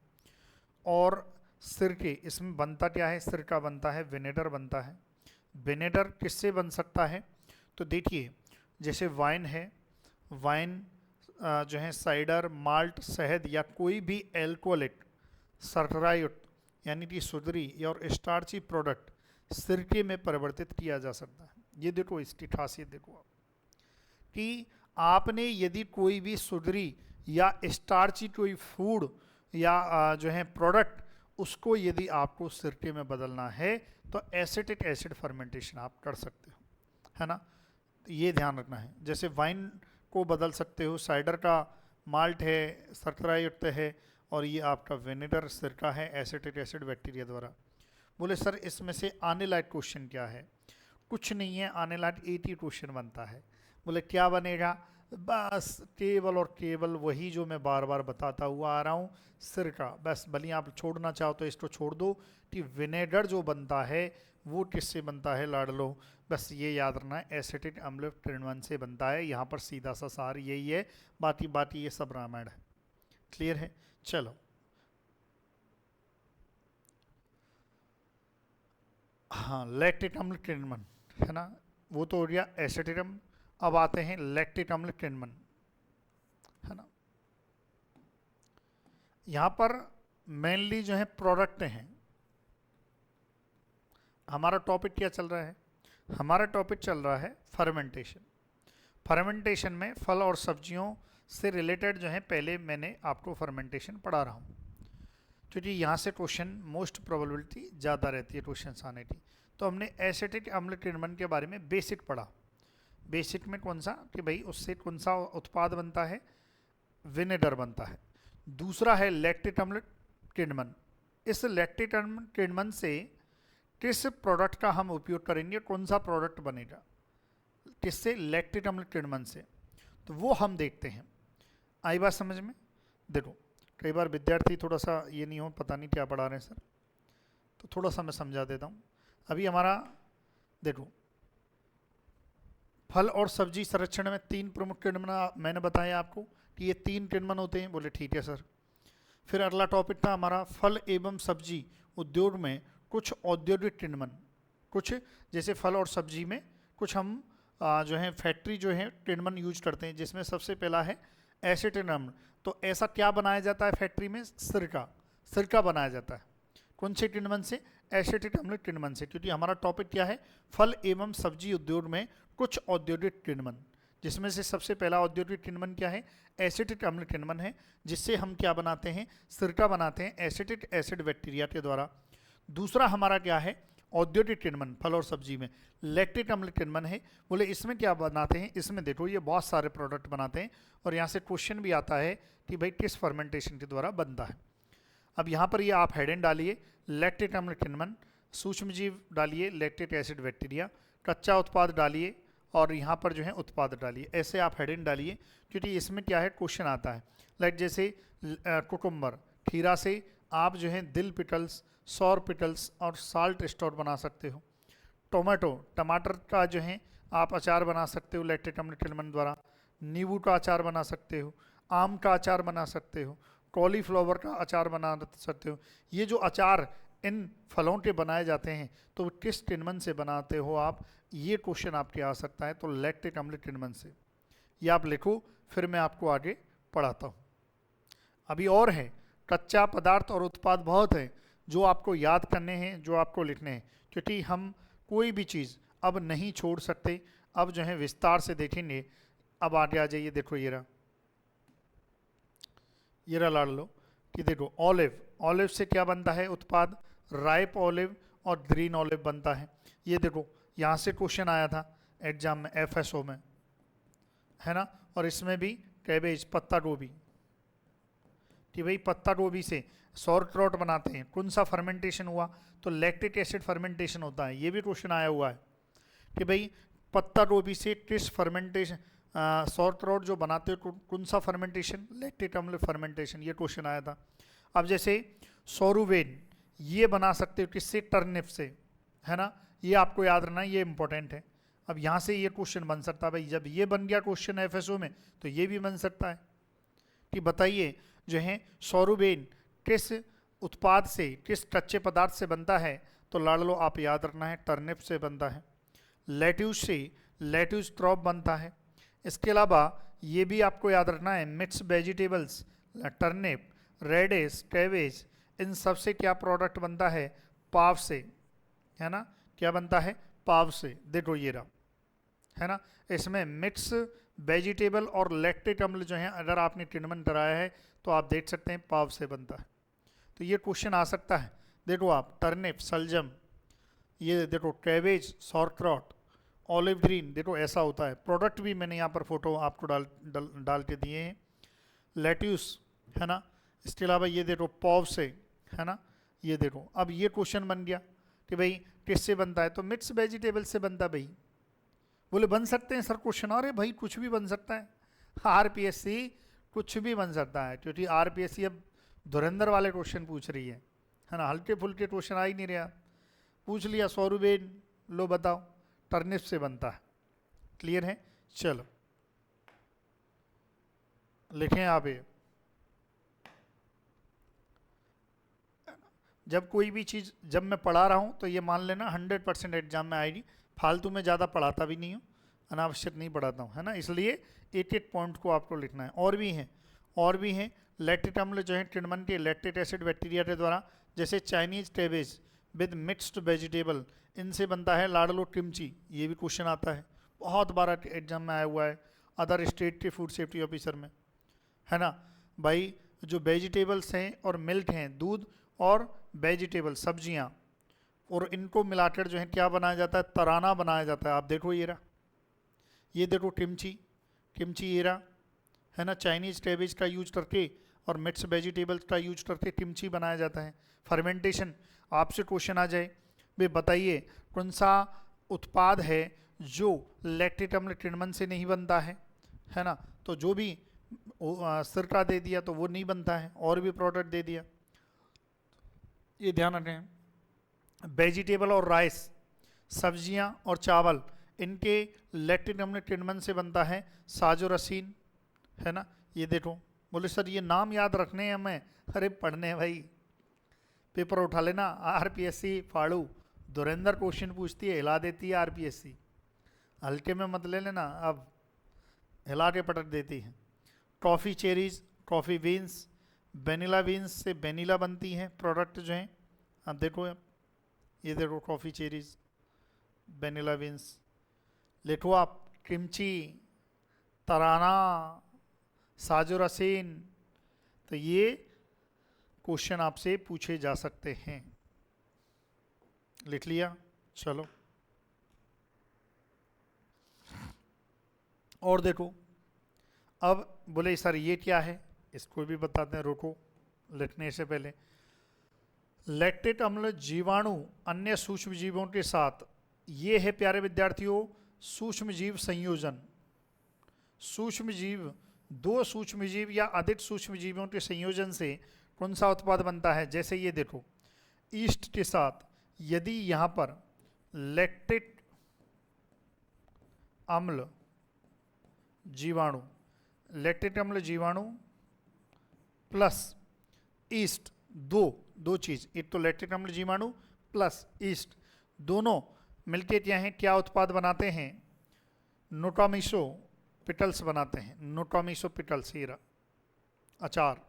और सिरके, इसमें बनता क्या है, सिरका बनता है, विनेगर बनता है। विनेगर किससे बन सकता है, तो देखिए जैसे वाइन है, वाइन जो है साइडर, माल्ट, शहद या कोई भी एल्कोहलिक शर्करायुक्त यानी कि सुधरी और स्टार्ची प्रोडक्ट सिरके में परिवर्तित किया जा सकता है। ये देखो इसकी खासियत देखो आप, कि आपने यदि कोई भी सुधरी या स्टार्ची कोई फूड या जो है प्रोडक्ट, उसको यदि आपको सिरके में बदलना है तो एसिटिक एसिड फर्मेंटेशन आप कर सकते हो, है ना। ये ध्यान रखना है। जैसे वाइन को बदल सकते हो, साइडर का माल्ट है, शर्करा युक्त है, और ये आपका विनेगर सिरका है एसिटिक एसिड बैक्टीरिया द्वारा। बोले सर इसमें से आने लायक क्वेश्चन क्या है, कुछ नहीं है, आने लायक 80 क्वेश्चन बनता है। बोले क्या बनेगा, बस केवल और केवल वही जो मैं बार बार बताता हुआ आ रहा हूँ, सिरका। बस भले आप छोड़ना चाहो तो इसको छोड़ दो कि विनेगर जो बनता है वो किससे बनता है, लाड़ लो। बस ये याद रखना है, एसिटिक अम्ल किण्वन से बनता है। यहाँ पर सीधा सा सार यही है, बाकी ये सब रामायण है। क्लियर है? चलो, हाँ, लैक्टिक अम्ल किण्वन, है ना, वो तो हो गया एसिटिक अम्ल। अब आते हैं लैक्टिक अम्ल किण्वन, है ना। यहाँ पर मेनली जो है प्रोडक्ट हैं। हमारा टॉपिक क्या चल रहा है, हमारा टॉपिक चल रहा है फर्मेंटेशन। फर्मेंटेशन में फल और सब्जियों से रिलेटेड जो है पहले मैंने आपको फर्मेंटेशन पढ़ा रहा हूँ, क्योंकि यहाँ से क्वेश्चन मोस्ट प्रोबेबिलिटी ज़्यादा रहती है क्वेश्चन आने की। तो हमने एसिटिक अम्ल किण्वन के बारे में बेसिक पढ़ा। बेसिक में कौन सा, कि भाई उससे कौन सा उत्पाद बनता है, विनेगर बनता है। दूसरा है लैक्टिक अम्ल किण्वन। इस लैक्टिक अम्ल किण्वन से किस प्रोडक्ट का हम उपयोग करेंगे, कौन सा प्रोडक्ट बनेगा किससे, लैक्टिक अम्ल किण्वन से, तो वो हम देखते हैं। आई बात समझ में? देखो कई बार विद्यार्थी थोड़ा सा ये नहीं हो, पता नहीं क्या पढ़ा रहे हैं सर, तो थोड़ा सा मैं समझा देता हूँ। अभी हमारा देखो, फल और सब्जी संरक्षण में 3 प्रमुख किण्वन मैंने बताया आपको कि ये 3 किण्वन होते हैं। बोले ठीक है सर। फिर अगला टॉपिक था हमारा फल एवं सब्जी उद्योग में कुछ औद्योगिक किण्वन। कुछ जैसे फल और सब्जी में कुछ हम जो है फैक्ट्री जो है किण्वन यूज करते हैं, जिसमें सबसे पहला है एसिटिक अम्ल। तो ऐसा क्या बनाया जाता है फैक्ट्री में, सिरका बनाया जाता है। कौन से किण्वन से, एसिटिक अम्ल किण्वन से, क्योंकि हमारा टॉपिक क्या है, फल एवं सब्जी उद्योग में कुछ औद्योगिक किण्वन, जिसमें से सबसे पहला औद्योगिक किण्वन क्या है, एसिटिक अम्ल किण्वन है, जिससे हम क्या बनाते हैं, सिरका बनाते हैं एसिटिक एसिड बैक्टीरिया के द्वारा। दूसरा हमारा क्या है, औद्योगिक किण्वन फल और सब्जी में लैक्टिक अम्ल किण्वन है। बोले इसमें क्या बनाते हैं, इसमें देखो ये बहुत सारे प्रोडक्ट बनाते हैं, और यहाँ से क्वेश्चन भी आता है कि भाई किस फर्मेंटेशन के द्वारा बनता है। अब यहाँ पर ये आप हेडिंग डालिए, लैक्टिक अम्ल किण्वन सूक्ष्म जीव डालिए, लैक्टिक एसिड बैक्टीरिया, कच्चा उत्पाद डालिए और यहाँ पर जो है उत्पाद डालिए। ऐसे आप हेडिंग डालिए, क्योंकि इसमें क्या है क्वेश्चन आता है। लाइक जैसे कुकुम्बर, खीरा से आप जो है दिल पिटल्स, सौर पिटल्स और साल्ट स्टोर बना सकते हो। टोमेटो, टमाटर का जो है आप अचार बना सकते हो लैक्टिक अम्ल टिनमन द्वारा। नींबू का अचार बना सकते हो, आम का अचार बना सकते हो, कॉलीफ्लावर का अचार बना सकते हो। ये जो अचार इन फलों के बनाए जाते हैं तो किस टिनमन से बनाते हो आप, ये क्वेश्चन आपके आ सकता है। तो लैक्टिक अम्ल टिनमन से, ये आप लिखो, फिर मैं आपको आगे पढ़ाता हूँ। अभी और है, कच्चा पदार्थ और उत्पाद बहुत हैं जो आपको याद करने हैं, जो आपको लिखने हैं, क्योंकि हम कोई भी चीज़ अब नहीं छोड़ सकते। अब जो है विस्तार से देखेंगे। अब आगे आ जाइए, देखो ये रहा लाड़ लो कि देखो ऑलिव, ऑलिव से क्या बनता है उत्पाद, राइप ऑलिव और ग्रीन ऑलिव बनता है। ये देखो यहाँ से क्वेश्चन आया था एग्जाम में, एफएसओ में, है ना। और इसमें भी कैबेज, पत्ता गोभी, कि भाई पत्ता गोभी से सौरक्राउट बनाते हैं, कौन सा फर्मेंटेशन हुआ, तो लैक्टिक एसिड फर्मेंटेशन होता है। ये भी क्वेश्चन आया हुआ है कि भाई पत्ता गोभी से किस फर्मेंटेशन, सौरक्राउट जो बनाते हो कौन सा फर्मेंटेशन, लैक्टिक अम्ल फर्मेंटेशन, ये क्वेश्चन आया था। अब जैसे सोरुवेन, ये बना सकते हो किससे, टर्निप से, है ना। ये आपको याद रखना है, ये इंपॉर्टेंट है। अब यहाँ से ये क्वेश्चन बन सकता है भाई, जब ये बन गया क्वेश्चन एफएसओ में तो ये भी बन सकता है कि बताइए जो है सोरुवेन किस उत्पाद से, किस कच्चे पदार्थ से बनता है, तो लाड़ लो आप याद रखना है, टर्निप से बनता है। लेट्यूस से लेट्यूस क्रॉप बनता है। इसके अलावा ये भी आपको याद रखना है, mix vegetables, turnip, radish, cabbage, इन सब से क्या प्रोडक्ट बनता है, पाव से, है ना। क्या बनता है, पाव से। देखो ये रहा, है ना। इसमें मिक्स वेजिटेबल और लैक्टिक अम्ल जो है अगर आपने टिनमन कराया है तो आप देख सकते हैं पाव से बनता है। तो ये क्वेश्चन आ सकता है। देखो आप टर्निप, सलजम, ये देखो कैबेज, सॉरक्रॉट, ऑलिव ग्रीन, देखो ऐसा होता है। प्रोडक्ट भी मैंने यहाँ पर फोटो आपको डाल के दिए हैं। लेट्यूस, है ना। इसके अलावा ये देखो पॉव से, है ना। ये देखो अब ये क्वेश्चन बन गया कि भाई किससे बनता है, तो मिक्स वेजिटेबल से बनता है भाई। बोले बन सकते हैं सर क्वेश्चन, अरे भाई कुछ भी बन सकता है, आरपीएससी कुछ भी बन सकता है, क्योंकि आरपीएससी अब धुरंधर वाले क्वेश्चन पूछ रही है ना। हल्के फुल्के क्वेश्चन आ ही नहीं रहा, पूछ लिया सोरुबेन, लो बताओ टर्निप से बनता है। क्लियर है, चलो लिखें आप ये। जब कोई भी चीज़ जब मैं पढ़ा रहा हूँ तो ये मान लेना 100% एग्जाम में आएगी। फालतू में ज़्यादा पढ़ाता भी नहीं हूँ, अनावश्यक नहीं पढ़ाता हूँ, है ना। इसलिए एक एक पॉइंट को आपको लिखना है। और भी हैं लैक्टिक अम्ल जो है टिनमन के लैक्टिक एसिड बैक्टीरिया के द्वारा, जैसे Chinese cabbage with mixed vegetable, इनसे बनता है लाडलो किमची। ये भी क्वेश्चन आता है, बहुत बार एग्जाम में आया हुआ है, अदर स्टेट के फूड सेफ्टी ऑफिसर में, है ना। भाई जो वेजिटेबल्स हैं और मिल्क हैं, दूध और वेजिटेबल, सब्जियां, और इनको मिलाकर जो है क्या बनाया जाता है, तराना बनाया जाता है। आप देखो ये रहा, ये देखो किमची, ये रहा, है ना। चाइनीज कैबेज का यूज करके और मिक्स वेजिटेबल्स का यूज करके किमची बनाया जाता है। फर्मेंटेशन, आपसे क्वेश्चन आ जाए भाई बताइए कौन सा उत्पाद है जो लैक्टिक अम्ल टिनमन से नहीं बनता है ना। तो जो भी सिरका दे दिया तो वो नहीं बनता है, और भी प्रोडक्ट दे दिया, ये ध्यान रखें। वेजिटेबल और राइस, सब्जियां और चावल, इनके लैक्टिक अम्ल टिनमन से बनता है साजो रसीन, है ना। ये देखो, बोले सर ये नाम याद रखने हैं हमें, अरे पढ़ने हैं भाई, पेपर उठा लेना। आरपीएससी फाड़ू धुरंधर क्वेश्चन पूछती है, हिला देती है आरपीएससी, हल्के में मत ले लेना, अब हिला के पटक देती है। Coffee cherries, coffee beans, vanilla beans से वेनिला बनती है प्रोडक्ट जो हैं। अब देखो ये देखो कॉफ़ी चेरीज, वेनिला बीन्स, लिखो आप किमची, तराना, साजो रसीन। तो ये क्वेश्चन आपसे पूछे जा सकते हैं, लिख लिया, चलो। और देखो अब बोले सर ये क्या है, इसको भी बताते हैं, रुको लिखने से पहले। लैक्टेट अम्ल जीवाणु अन्य सूक्ष्म जीवों के साथ, ये है प्यारे विद्यार्थियों सूक्ष्म जीव संयोजन। सूक्ष्म जीव, दो सूक्ष्म जीव या अधिक सूक्ष्म जीवों के संयोजन से कौन सा उत्पाद बनता है? जैसे ये देखो, ईस्ट के साथ यदि यहाँ पर लैक्टेट अम्ल जीवाणु, लैक्टेट अम्ल जीवाणु प्लस ईस्ट, दो चीज, एक तो लैक्टेट अम्ल जीवाणु प्लस ईस्ट, दोनों मिलके क्या उत्पाद बनाते हैं? नोटोमिसो पिटल्स बनाते हैं। नोटोमिसो पिटल्स, ये रहा अचार,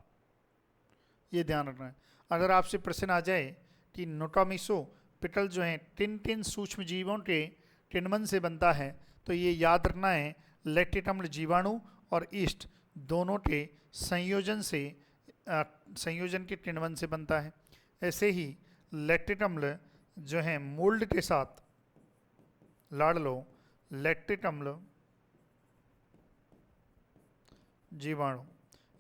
ये ध्यान रखना है। अगर आपसे प्रश्न आ जाए कि नोटोमिसो पिटल जो है किन सूक्ष्म जीवों के किण्वन से बनता है, तो ये याद रखना है लैक्टेट अम्ल जीवाणु और ईस्ट दोनों के संयोजन से, संयोजन के किण्वन से बनता है। ऐसे ही लैक्टेट अम्ल जो है मोल्ड के साथ, लाड़ लो, लैक्टेट अम्ल जीवाणु,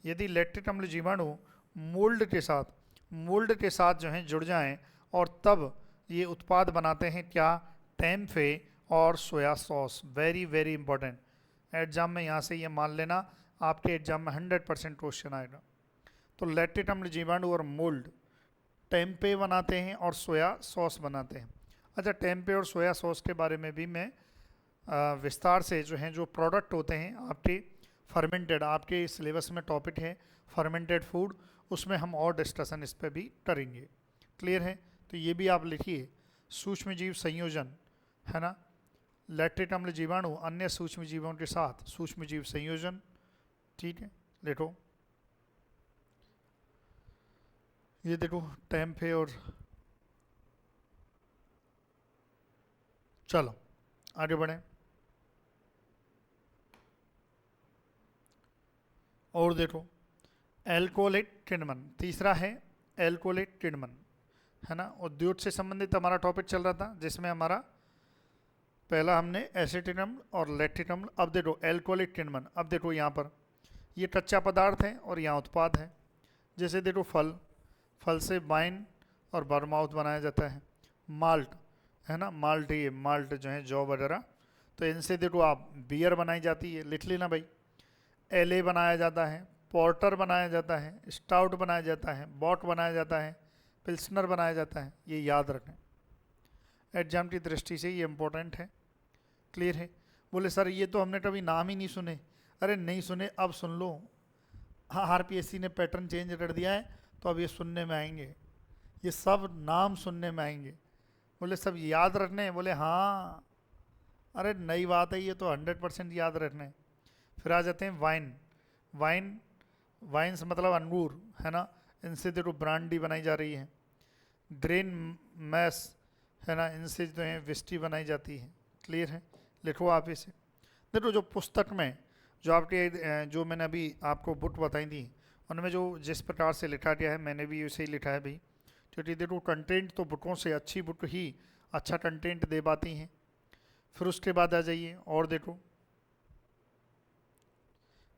यदि लैक्टेट अम्ल जीवाणु मोल्ड के साथ जो है जुड़ जाएं और तब ये उत्पाद बनाते हैं क्या? टेम्फे और soya sauce. Very very important, exam में यहाँ से ये मान लेना, आपके एग्जाम में 100% क्वेश्चन आएगा। तो लैक्टेट अम्ल जीवाणु और मोल्ड टेम्पे बनाते हैं और सोया सॉस बनाते हैं। अच्छा, टेम्पे और सोया सॉस के बारे में भी मैं विस्तार से जो हैं, जो प्रोडक्ट होते हैं आपके फर्मेंटेड, आपके सिलेबस में टॉपिक है फर्मेंटेड फूड, उसमें हम और डिस्कशन इस पर भी करेंगे। क्लियर है? तो ये भी आप लिखिए, सूक्ष्म जीव संयोजन है ना, लैक्टेट अम्ल जीवाणु अन्य सूक्ष्म जीवों के साथ सूक्ष्म जीव संयोजन। ठीक है, देखो ये देखो टेम्पे और, चलो आगे बढ़ें। और देखो एल्कोलेट किण्वन, तीसरा है एल्कोलेट किण्वन, है ना। उद्योग से संबंधित हमारा टॉपिक चल रहा था, जिसमें हमारा पहला हमने एसिटिक अम्ल और लैक्टिक अम्ल। अब देखो एल्कोलिक किण्वन, अब देखो यहाँ पर ये कच्चा पदार्थ है और यहाँ उत्पाद है। जैसे देखो फल से वाइन और बरमाउथ बनाया जाता है। माल्ट है ना, माल्ट, ये माल्ट जो है जौ वगैरह, तो इनसे देखो आप बियर बनाई जाती है, लिख लेना भाई। एले बनाया जाता है, पोर्टर बनाया जाता है, स्टाउट बनाया जाता है, बॉट बनाया जाता है, पिल्सनर बनाया जाता है। ये याद रखें, एग्जाम की दृष्टि से ये इम्पोर्टेंट है। क्लियर है? बोले सर ये तो हमने कभी नाम ही नहीं सुने। अरे नहीं सुने, अब सुन लो। हाँ, आरपीएससी ने पैटर्न चेंज कर दिया है, तो अब ये सुनने में आएंगे, ये सब नाम सुनने में आएंगे। बोले सब याद रखने हैं? बोले हाँ। अरे नई बात है, ये तो 100% याद रखने हैं। फिर आ जाते हैं वाइन्स मतलब अंगूर, है ना, इनसे देखो ब्रांडी बनाई जा रही है। ग्रेन मैस, है ना, इनसे जो है विस्की बनाई जाती है। क्लियर है? लिखो आप इसे। देखो जो पुस्तक में जो आपके जो मैंने अभी आपको बुक बताई थी, उनमें जो जिस प्रकार से लिखा गया है, मैंने भी उसे ही लिखा है भाई, क्योंकि देखो कंटेंट तो बुकों से, अच्छी बुक ही अच्छा कंटेंट दे पाती हैं। फिर उसके बाद आ जाइए और देखो,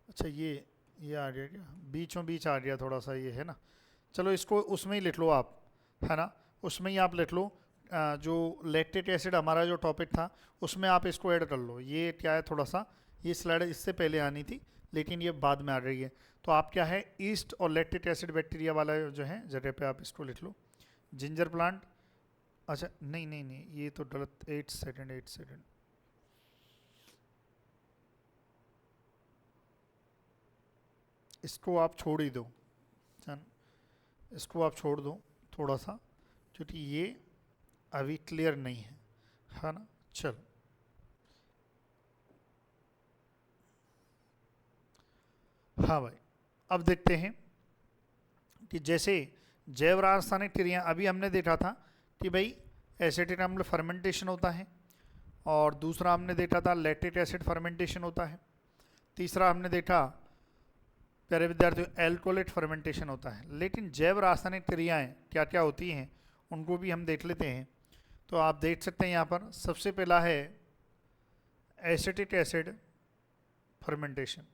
अच्छा ये आ गया क्या, बीचों बीच आ गया थोड़ा सा, ये है ना। चलो इसको उसमें ही लिख लो आप, है ना, उसमें ही आप लिख लो। जो लैक्टिक एसिड हमारा जो टॉपिक था, उसमें आप इसको ऐड कर लो। ये क्या है, थोड़ा सा ये स्लाइड इससे पहले आनी थी, लेकिन ये बाद में आ रही है। तो आप क्या है, ईस्ट और लैक्टिक एसिड बैक्टीरिया वाला जो है जगह पे आप इसको लिख लो। जिंजर प्लांट, अच्छा नहीं, ये तो गलत, 8 सेकेंड, इसको आप छोड़ ही दो, है ना? इसको आप छोड़ दो थोड़ा सा, क्योंकि ये अभी क्लियर नहीं है ना। चलो हाँ भाई, अब देखते हैं कि जैसे जैव रासायनिक क्रिया, अभी हमने देखा था कि भाई एसिटिक अम्ल फर्मेंटेशन होता है, और दूसरा हमने देखा था लैक्टिक एसिड फर्मेंटेशन होता है, तीसरा हमने देखा प्यारे विद्यार्थियों एल्कोलेट फर्मेंटेशन होता है। लेकिन जैव रासायनिक क्रियाएं क्या क्या होती हैं, उनको भी हम देख लेते हैं। तो आप देख सकते हैं यहाँ पर सबसे पहला है एसिटिक एसिड फर्मेंटेशन।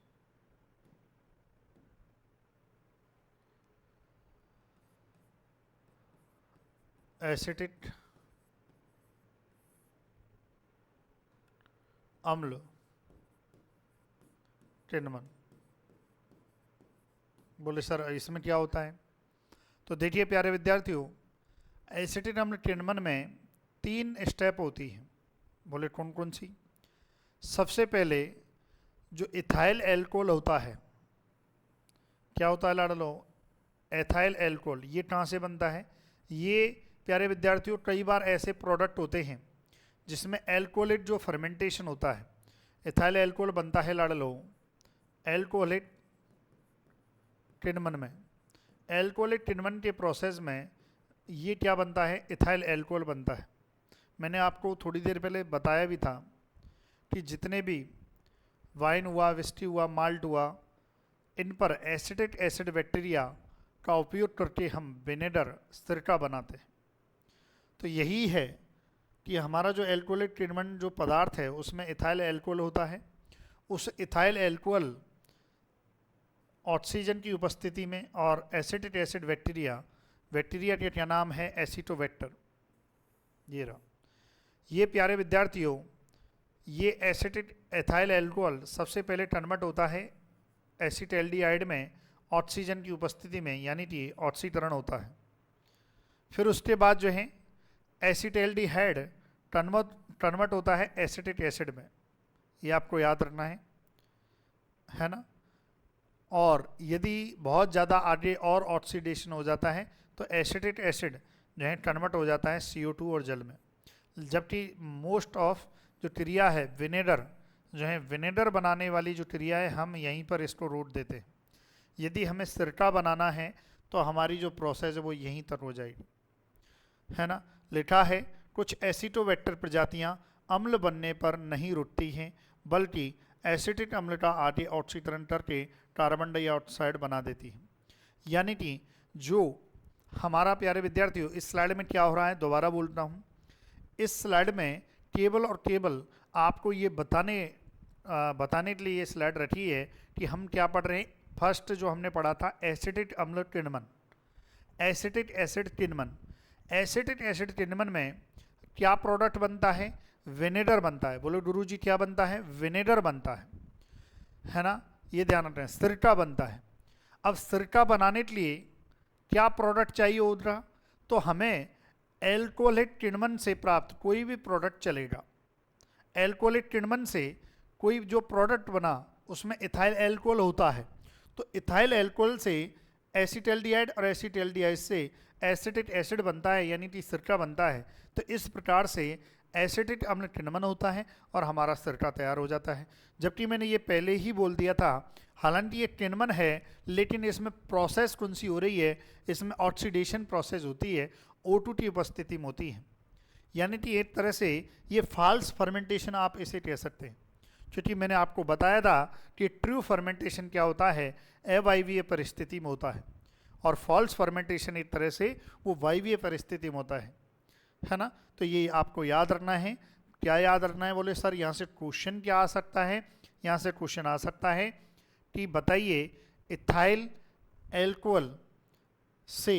एसिटिक अम्ल टिनमन। बोले सर इसमें क्या होता है? तो देखिए प्यारे विद्यार्थियों, एसिटिक अम्ल टिनमन में 3 स्टेप होती हैं। बोले कौन कौन सी? सबसे पहले जो इथाइल एल्कोहल होता है, क्या होता है लाडलो? Ethyl alcohol. ये कहाँ से बनता है? ये प्यारे विद्यार्थियों कई बार ऐसे प्रोडक्ट होते हैं जिसमें एल्कोहलिक जो फर्मेंटेशन होता है, इथाइल एल्कोहल बनता है लाडलो एल्कोहलिक टिनमन में। एल्कोहलिक टिनमन के प्रोसेस में ये क्या बनता है? इथाइल एल्कोहल बनता है। मैंने आपको थोड़ी देर पहले बताया भी था कि जितने भी वाइन हुआ, विस्की हुआ, माल्ट हुआ, इन पर एसिटिक एसिड बैक्टीरिया का उपयोग करके हम विनेगर सिरका बनाते हैं। तो यही है कि हमारा जो एल्कोहलिक टिनमन जो पदार्थ है उसमें इथाइल एल्कोहल होता है। उस इथाइल एल्कोहल ऑक्सीजन की उपस्थिति में और एसिटिक एसिड बैक्टीरिया का क्या नाम है? एसिटोबैक्टर। ये रहा। ये प्यारे विद्यार्थियों, ये एसिटिक एथाइल एल्कोहल सबसे पहले कन्वर्ट होता है एसिटैल्डिहाइड में ऑक्सीजन की उपस्थिति में, यानी कि ऑक्सीकरण होता है। फिर उसके बाद जो है एसिटैल्डिहाइड कन्वर्ट होता है एसिटिक एसिड में। ये आपको याद रखना है ना? और यदि बहुत ज़्यादा आगे और ऑक्सीडेशन हो जाता है तो एसिटिक एसिड जो है कन्वर्ट हो जाता है CO2 और जल में। जबकि मोस्ट ऑफ जो क्रिया है विनेगर जो है, विनेगर बनाने वाली जो क्रिया है, हम यहीं पर इसको रोक देते हैं। यदि हमें सिरका बनाना है तो हमारी जो प्रोसेस है वो यहीं तक हो जाएगी, है ना? लिखा है कुछ एसिटोबैक्टर प्रजातियां अम्ल बनने पर नहीं रुकती हैं, बल्कि एसिटिक अम्ल का आगे ऑक्सीकरण करके कार्बन डाइऑक्साइड बना देती है। यानी कि जो हमारा प्यारे विद्यार्थियों इस स्लाइड में क्या हो रहा है, दोबारा बोलता हूँ, इस स्लाइड में केवल और केवल आपको ये बताने के लिए ये स्लाइड रखी है कि हम क्या पढ़ रहे हैं। फर्स्ट जो हमने पढ़ा था एसिटिक अम्ल टिनमन, एसिटिक एसिड टिनमन। एसिटिक एसिड टिनमन में क्या प्रोडक्ट बनता है? विनेगर बनता है। बोलो गुरुजी क्या बनता है? विनेगर बनता है ना? ये ध्यान रखना है। सिरका बनता है। अब सिरका बनाने के लिए क्या प्रोडक्ट चाहिए होगा? तो हमें एल्कोहलिक टिनमन से प्राप्त कोई भी प्रोडक्ट चलेगा। एल्कोहलिक टिनमन से कोई जो प्रोडक्ट बना उसमें इथाइल एल्कोहल होता है, तो इथाइल एल्कोहल से एसिटैल्डिहाइड और एसिटैल्डिहाइड से एसिटिक एसिड बनता है, यानी कि सिरका बनता है। तो इस प्रकार से एसिटिक अम्ल टिनमन होता है और हमारा सिरका तैयार हो जाता है। जबकि मैंने ये पहले ही बोल दिया था, हालांकि ये टिनमन है लेकिन इसमें प्रोसेस कौन सी हो रही है? इसमें ऑक्सीडेशन प्रोसेस होती है, O2 की उपस्थिति में होती है। यानी कि एक तरह से ये फॉल्स फर्मेंटेशन आप इसे कह सकते हैं, क्योंकि मैंने आपको बताया था कि ट्रू फर्मेंटेशन क्या होता है? अवायवीय परिस्थिति में होता है, और फॉल्स फर्मेंटेशन एक तरह से वो वायवीय परिस्थिति में होता है ना? तो ये आपको याद रखना है। क्या याद रखना है? बोले सर यहाँ से क्वेश्चन क्या आ सकता है? यहाँ से क्वेश्चन आ सकता है कि बताइए इथाइल एल्कोहल से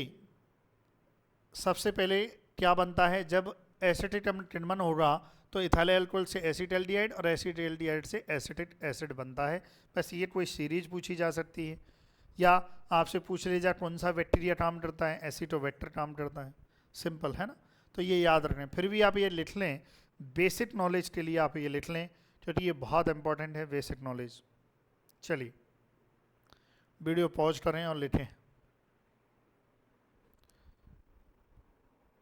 सबसे पहले क्या बनता है? जब एसिटिक अम्ल टिनमन होगा तो इथाइल एल्कोहल से एसिटैल्डिहाइड और एसिटैल्डिहाइड से एसिटिक एसिड बनता है। बस ये कोई सीरीज पूछी जा सकती है, या आपसे पूछ लीजिए कौन सा बैक्टीरिया काम करता है? एसिटोबैक्टर काम करता है। सिंपल है ना? तो ये याद रखें। फिर भी आप ये लिख लें, बेसिक नॉलेज के लिए आप ये लिख लें, क्योंकि ये बहुत इंपॉर्टेंट है बेसिक नॉलेज। चलिए वीडियो पॉज करें और लिखें,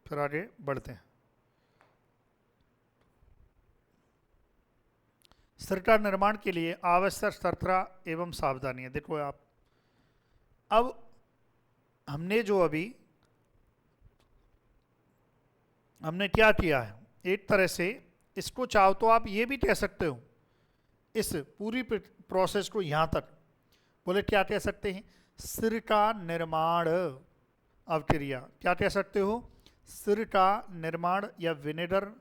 फिर आगे बढ़ते हैं। सिरका निर्माण के लिए आवश्यक शर्तरा एवं सावधानियां देखो आप। अब हमने हमने क्या किया है, एक तरह से इसको चाहो तो आप ये भी कह सकते हो, इस पूरी प्रोसेस को यहाँ तक बोले क्या कह सकते हैं? सिरका निर्माण अवक्रिया। क्या कह सकते हो? सिरका निर्माण या विनेगर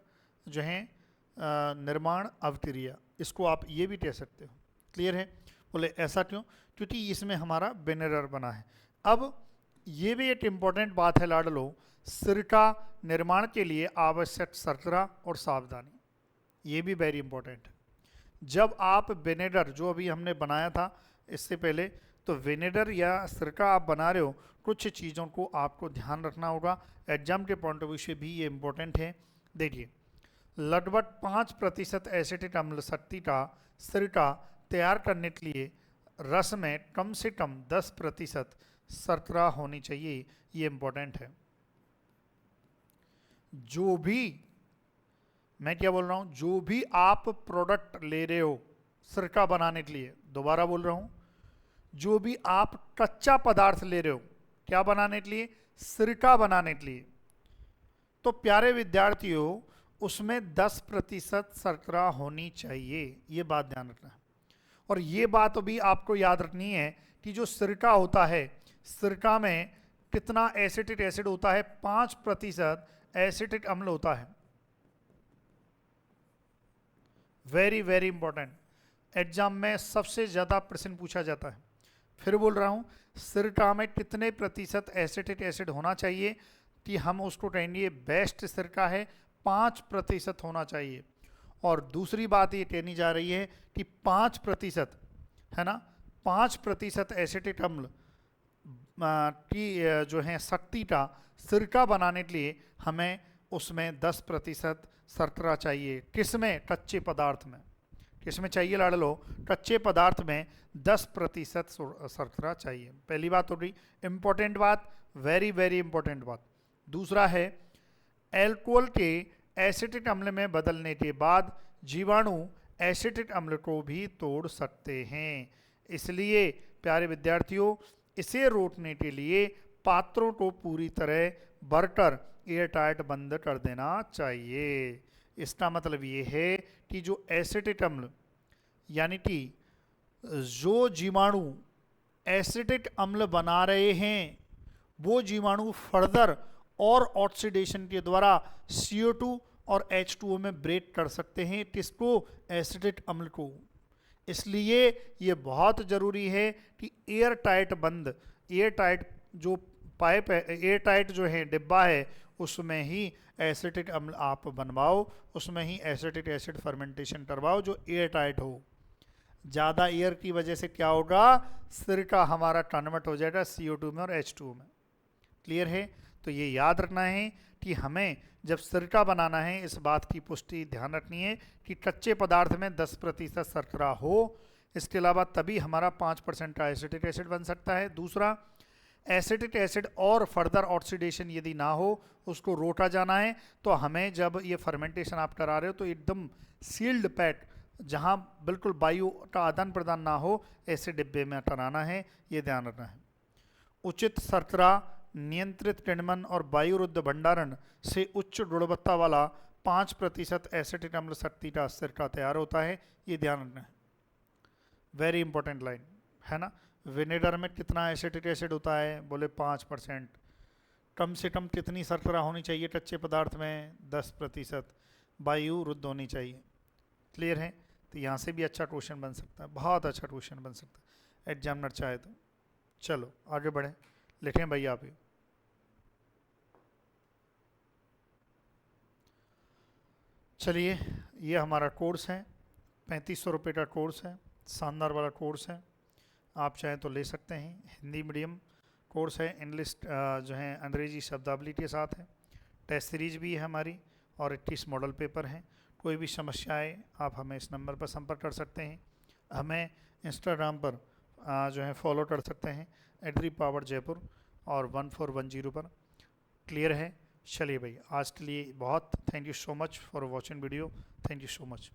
जो है निर्माण अवक्रिया, इसको आप ये भी कह सकते हो। क्लियर है? बोले ऐसा क्यों? क्योंकि इसमें हमारा विनेगर बना है। अब ये भी एक इम्पोर्टेंट बात है लाडलो, सिरका निर्माण के लिए आवश्यक सतर्कता और सावधानी, ये भी वेरी इंपॉर्टेंट है। जब आप विनेगर जो अभी हमने बनाया था इससे पहले, तो विनेगर या सिरका आप बना रहे हो, कुछ चीज़ों को आपको ध्यान रखना होगा, एग्जाम के पॉइंट ऑफ व्यू से भी ये इम्पोर्टेंट है। देखिए, लगभग 5% एसिटिक अम्ल शक्ति का सिरका तैयार करने के लिए रस में कम से कम 10% शर्करा होनी चाहिए, ये इम्पोर्टेंट है। जो भी मैं क्या बोल रहा हूं, जो भी आप प्रोडक्ट ले रहे हो सिरका बनाने के लिए, दोबारा बोल रहा हूं, जो भी आप कच्चा पदार्थ ले रहे हो क्या बनाने के लिए, सिरका बनाने के लिए, तो प्यारे विद्यार्थियों उसमें 10% शर्करा होनी चाहिए, ये बात ध्यान रखना है। और ये बात भी आपको याद रखनी है कि जो सिरका होता है, सिरका में कितना एसिटिक एसिड होता है, 5% एसिटिक अम्ल होता है। वेरी वेरी इंपॉर्टेंट, एग्जाम में सबसे ज्यादा प्रश्न पूछा जाता है। फिर बोल रहा हूं, सिरका में कितने प्रतिशत एसिटिक एसिड होना चाहिए कि हम उसको कहेंगे बेस्ट सिरका है, 5% होना चाहिए। और दूसरी बात ये कहनी जा रही है कि 5% है ना, 5% एसिटिक अम्ल की जो है शक्ति का सिरका बनाने के लिए हमें उसमें 10% शर्करा चाहिए। किसमें, कच्चे पदार्थ में। किसमें चाहिए लाडलो, कच्चे पदार्थ में 10% शर्करा चाहिए। पहली बात हो गई इंपॉर्टेंट बात, वेरी वेरी इंपॉर्टेंट बात। दूसरा है, एल्कोहल के एसिटिक अम्ल में बदलने के बाद जीवाणु एसिटिक अम्ल को भी तोड़ सकते हैं। इसलिए प्यारे विद्यार्थियों, इसे रोकने के लिए पात्रों को पूरी तरह भरकर एयर टाइट बंद कर देना चाहिए। इसका मतलब ये है कि जो एसिटिक अम्ल यानी कि जो जीवाणु एसिटिक अम्ल बना रहे हैं, वो जीवाणु फर्दर और ऑक्सीडेशन के द्वारा CO2 और H2O में ब्रेक कर सकते हैं, किसको, एसिटिक अम्ल को। इसलिए ये बहुत ज़रूरी है कि एयर टाइट बंद, एयर टाइट जो पाइप है, एयर टाइट जो है डिब्बा है, उसमें ही एसिटिक अम्ल आप बनवाओ, उसमें ही एसिटिक एसिड फर्मेंटेशन करवाओ जो एयर टाइट हो। ज़्यादा एयर की वजह से क्या होगा, सिरका हमारा कन्वर्ट हो जाएगा CO2 में और H2O में। क्लियर है? तो ये याद रखना है कि हमें जब सिरका बनाना है इस बात की पुष्टि ध्यान रखनी है कि कच्चे पदार्थ में 10% शर्करा हो। इसके अलावा तभी हमारा 5% का एसिटिक एसिड बन सकता है। दूसरा, एसिटिक एसिड और फर्दर ऑक्सीडेशन यदि ना हो, उसको रोका जाना है, तो हमें जब ये फर्मेंटेशन आप करा रहे हो तो एकदम सील्ड पैक, जहाँ बिल्कुल वायु का आदान प्रदान ना हो, ऐसे डिब्बे में कराना है, ये ध्यान रखना है। उचित शर्करा, नियंत्रित किण्वन और वायुरुद्ध भंडारण से उच्च गुणवत्ता वाला 5% एसिटिक अम्ल शक्ति का सिरका तैयार होता है, ये ध्यान रखना है। वेरी इंपॉर्टेंट लाइन है ना। विनेगर में कितना एसिटिक एसिड होता है, बोले 5%। कम से कम कितनी शर्करा होनी चाहिए कच्चे पदार्थ में, 10%। वायु रुद्ध होनी चाहिए। क्लियर है? तो यहाँ से भी अच्छा क्वेश्चन बन सकता है, बहुत अच्छा क्वेश्चन बन सकता है एग्जामिनर चाहे तो। चलो आगे बढ़े, लिखें भैया आप। चलिए, ये हमारा कोर्स है, 3500 रुपये का कोर्स है, शानदार वाला कोर्स है, आप चाहें तो ले सकते हैं। हिंदी मीडियम कोर्स है, इंग्लिश जो है अंग्रेजी शब्दावली के साथ है, टेस्ट सीरीज भी है हमारी और 21 मॉडल पेपर हैं। कोई भी समस्या आए आप हमें इस नंबर पर संपर्क कर सकते हैं। हमें इंस्टाग्राम पर जो है फॉलो कर सकते हैं, @power_Jaipur और 1410 पर। क्लियर है? चलिए भाई, आज के लिए बहुत thank you so much for watching video. Thank you so much.